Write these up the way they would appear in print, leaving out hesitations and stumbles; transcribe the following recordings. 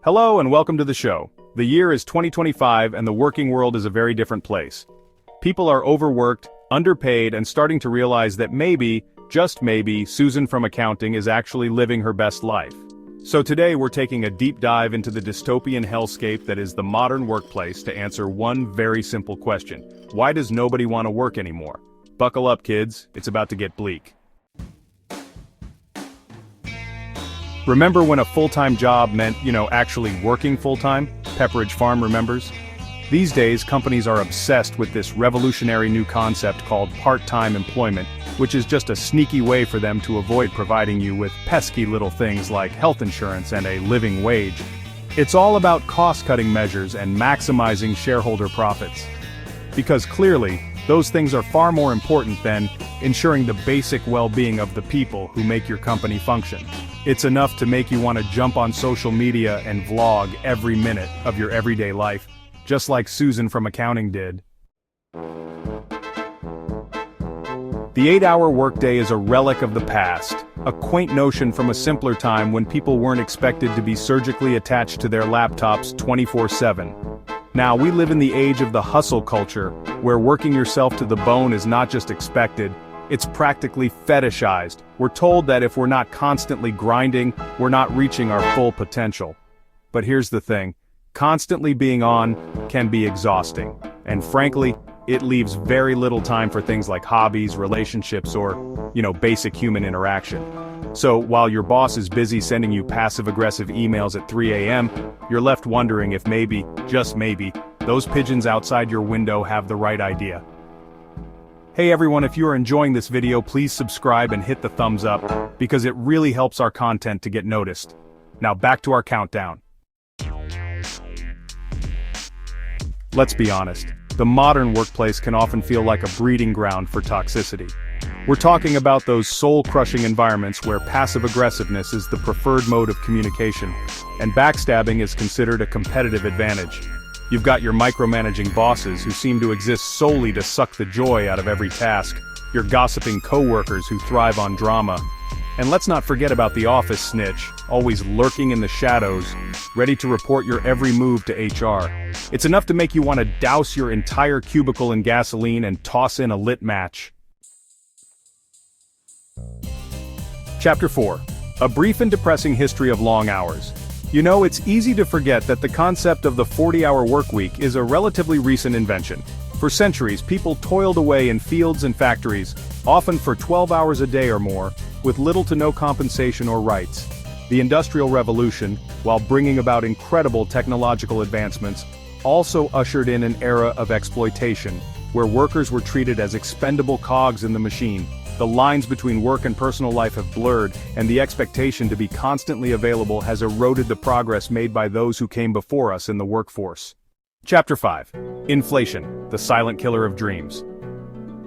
Hello and welcome to the show. The year is 2025 and the working world is a very different place. People are overworked, underpaid, and starting to realize that maybe, just maybe, Susan from accounting is actually living her best life. So today we're taking a deep dive into the dystopian hellscape that is the modern workplace to answer one very simple question. Why does nobody want to work anymore? Buckle up, kids, it's about to get bleak. Remember when a full-time job meant, actually working full-time? Pepperidge Farm remembers? These days, companies are obsessed with this revolutionary new concept called part-time employment, which is just a sneaky way for them to avoid providing you with pesky little things like health insurance and a living wage. It's all about cost-cutting measures and maximizing shareholder profits. Because clearly, those things are far more important than ensuring the basic well-being of the people who make your company function. It's enough to make you want to jump on social media and vlog every minute of your everyday life, just like Susan from accounting did. The 8-hour workday is a relic of the past, a quaint notion from a simpler time when people weren't expected to be surgically attached to their laptops 24/7. Now we live in the age of the hustle culture, where working yourself to the bone is not just expected, it's practically fetishized. We're told that if we're not constantly grinding, we're not reaching our full potential. But here's the thing, constantly being on can be exhausting, and frankly, it leaves very little time for things like hobbies, relationships, or, basic human interaction. So while your boss is busy sending you passive-aggressive emails at 3 a.m., you're left wondering if maybe, just maybe, those pigeons outside your window have the right idea. Hey everyone, if you are enjoying this video, please subscribe and hit the thumbs up, because it really helps our content to get noticed. Now back to our countdown. Let's be honest, the modern workplace can often feel like a breeding ground for toxicity. We're talking about those soul-crushing environments where passive-aggressiveness is the preferred mode of communication, and backstabbing is considered a competitive advantage. You've got your micromanaging bosses who seem to exist solely to suck the joy out of every task, your gossiping coworkers who thrive on drama, and let's not forget about the office snitch, always lurking in the shadows, ready to report your every move to HR. It's enough to make you want to douse your entire cubicle in gasoline and toss in a lit match. Chapter 4. A brief and depressing history of long hours. It's easy to forget that the concept of the 40-hour workweek is a relatively recent invention. For centuries, people toiled away in fields and factories, often for 12 hours a day or more, with little to no compensation or rights. The Industrial Revolution, while bringing about incredible technological advancements, also ushered in an era of exploitation, where workers were treated as expendable cogs in the machine. The lines between work and personal life have blurred, and the expectation to be constantly available has eroded the progress made by those who came before us in the workforce. Chapter 5. Inflation, the silent killer of dreams.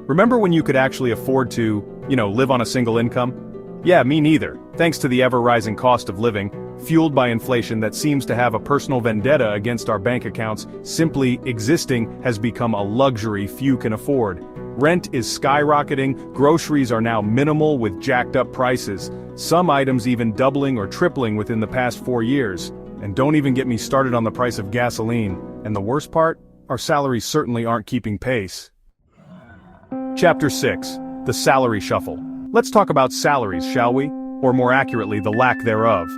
Remember when you could actually afford to, live on a single income? Yeah, me neither, thanks to the ever-rising cost of living, fueled by inflation that seems to have a personal vendetta against our bank accounts. Simply existing has become a luxury few can afford. Rent is skyrocketing, groceries are now minimal with jacked up prices, some items even doubling or tripling within the past 4 years. And don't even get me started on the price of gasoline. And the worst part? Our salaries certainly aren't keeping pace. Chapter 6. The Salary Shuffle. Let's talk about salaries, shall we? Or more accurately, the lack thereof.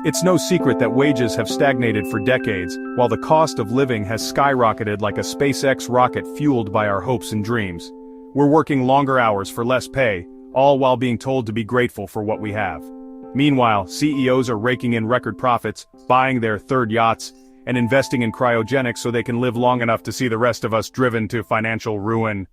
It's no secret that wages have stagnated for decades, while the cost of living has skyrocketed like a SpaceX rocket fueled by our hopes and dreams. We're working longer hours for less pay, all while being told to be grateful for what we have. Meanwhile, CEOs are raking in record profits, buying their third yachts, and investing in cryogenics so they can live long enough to see the rest of us driven to financial ruin.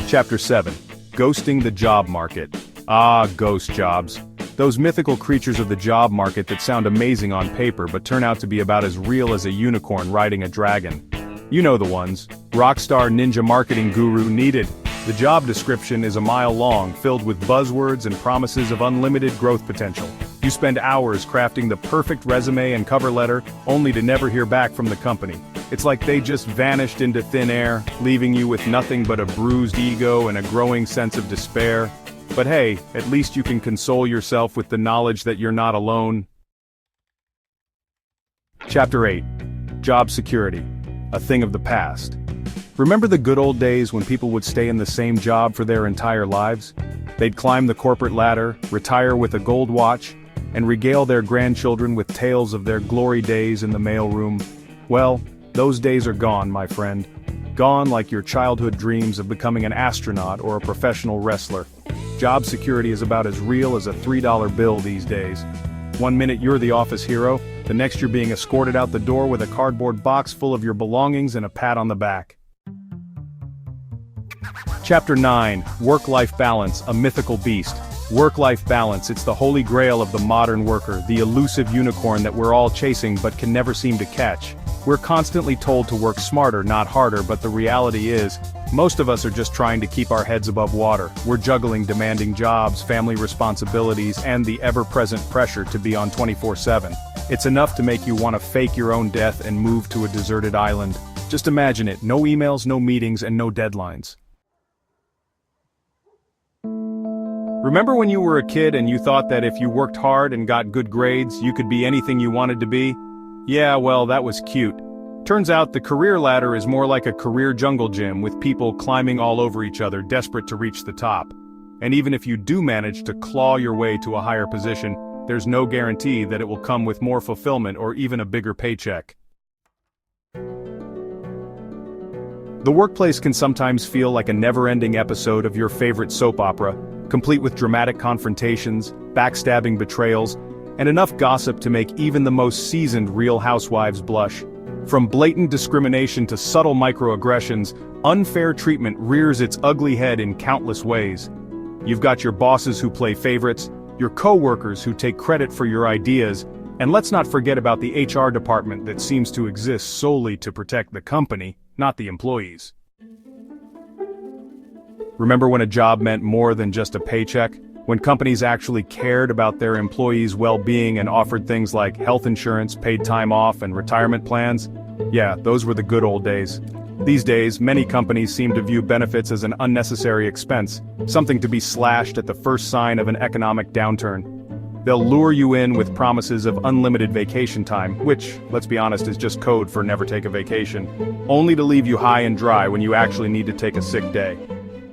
Chapter 7. Ghosting the job market. Ah, ghost jobs. Those mythical creatures of the job market that sound amazing on paper but turn out to be about as real as a unicorn riding a dragon. You know the ones. Rockstar ninja marketing guru needed. The job description is a mile long, filled with buzzwords and promises of unlimited growth potential. You spend hours crafting the perfect resume and cover letter, only to never hear back from the company. It's like they just vanished into thin air, leaving you with nothing but a bruised ego and a growing sense of despair. But hey, at least you can console yourself with the knowledge that you're not alone. Chapter 8. Job security. A thing of the past. Remember the good old days when people would stay in the same job for their entire lives? They'd climb the corporate ladder, retire with a gold watch, and regale their grandchildren with tales of their glory days in the mailroom. Well, those days are gone, my friend. Gone like your childhood dreams of becoming an astronaut or a professional wrestler. Job security is about as real as a $3 bill these days. One minute you're the office hero, the next you're being escorted out the door with a cardboard box full of your belongings and a pat on the back. Chapter 9. Work-life balance, a mythical beast. Work-life balance, it's the holy grail of the modern worker, the elusive unicorn that we're all chasing but can never seem to catch. We're constantly told to work smarter, not harder, but the reality is, most of us are just trying to keep our heads above water. We're juggling demanding jobs, family responsibilities, and the ever-present pressure to be on 24/7. It's enough to make you want to fake your own death and move to a deserted island. Just imagine it, no emails, no meetings, and no deadlines. Remember when you were a kid and you thought that if you worked hard and got good grades, you could be anything you wanted to be? Yeah, well, that was cute. Turns out the career ladder is more like a career jungle gym with people climbing all over each other, desperate to reach the top. And even if you do manage to claw your way to a higher position, there's no guarantee that it will come with more fulfillment or even a bigger paycheck. The workplace can sometimes feel like a never-ending episode of your favorite soap opera, complete with dramatic confrontations, backstabbing betrayals, and enough gossip to make even the most seasoned Real Housewives blush. From blatant discrimination to subtle microaggressions, unfair treatment rears its ugly head in countless ways. You've got your bosses who play favorites, your co-workers who take credit for your ideas, and let's not forget about the HR department that seems to exist solely to protect the company, not the employees. Remember when a job meant more than just a paycheck? When companies actually cared about their employees' well-being and offered things like health insurance, paid time off, and retirement plans? Yeah, those were the good old days. These days, many companies seem to view benefits as an unnecessary expense, something to be slashed at the first sign of an economic downturn. They'll lure you in with promises of unlimited vacation time, which, let's be honest, is just code for never take a vacation, only to leave you high and dry when you actually need to take a sick day.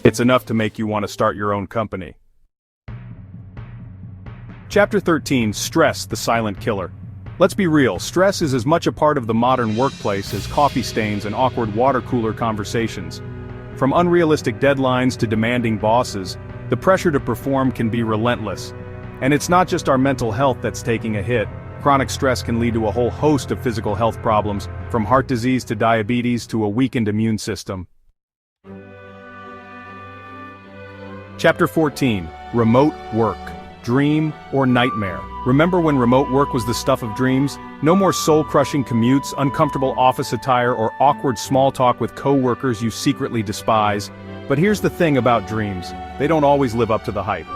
It's enough to make you want to start your own company. Chapter 13. Stress, the silent killer. Let's be real, stress is as much a part of the modern workplace as coffee stains and awkward water cooler conversations. From unrealistic deadlines to demanding bosses, the pressure to perform can be relentless. And it's not just our mental health that's taking a hit. Chronic stress can lead to a whole host of physical health problems, from heart disease to diabetes to a weakened immune system. Chapter 14. Remote work. Dream or nightmare. Remember when remote work was the stuff of dreams? No more soul-crushing commutes, uncomfortable office attire, or awkward small talk with co-workers you secretly despise. But here's the thing about dreams. They don't always live up to the hype.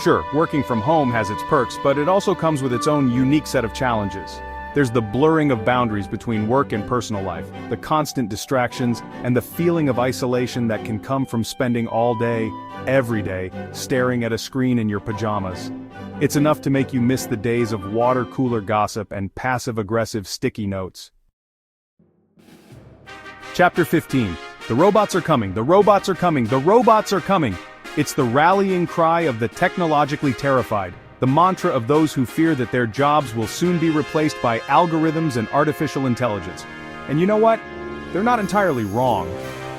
Sure, working from home has its perks, but it also comes with its own unique set of challenges. There's the blurring of boundaries between work and personal life, the constant distractions, and the feeling of isolation that can come from spending all day, every day, staring at a screen in your pajamas. It's enough to make you miss the days of water cooler gossip and passive-aggressive sticky notes. Chapter 15. The robots are coming, the robots are coming, the robots are coming! It's the rallying cry of the technologically terrified, the mantra of those who fear that their jobs will soon be replaced by algorithms and artificial intelligence. And you know what? They're not entirely wrong.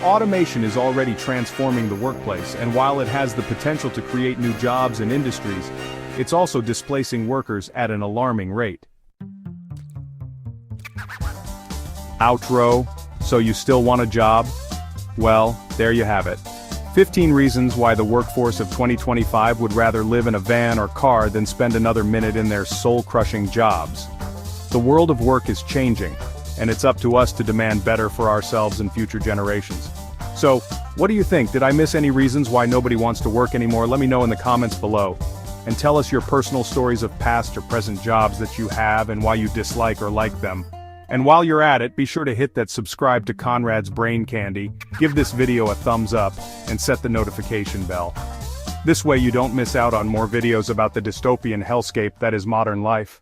Automation is already transforming the workplace, and while it has the potential to create new jobs and industries, it's also displacing workers at an alarming rate. Outro. So you still want a job? Well, there you have it. 15 reasons why the workforce of 2025 would rather live in a van or car than spend another minute in their soul-crushing jobs. The world of work is changing, and it's up to us to demand better for ourselves and future generations. So, what do you think? Did I miss any reasons why nobody wants to work anymore? Let me know in the comments below. And tell us your personal stories of past or present jobs that you have and why you dislike or like them. And while you're at it, be sure to hit that subscribe to Conrad's Brain Candy, give this video a thumbs up, and set the notification bell. This way you don't miss out on more videos about the dystopian hellscape that is modern life.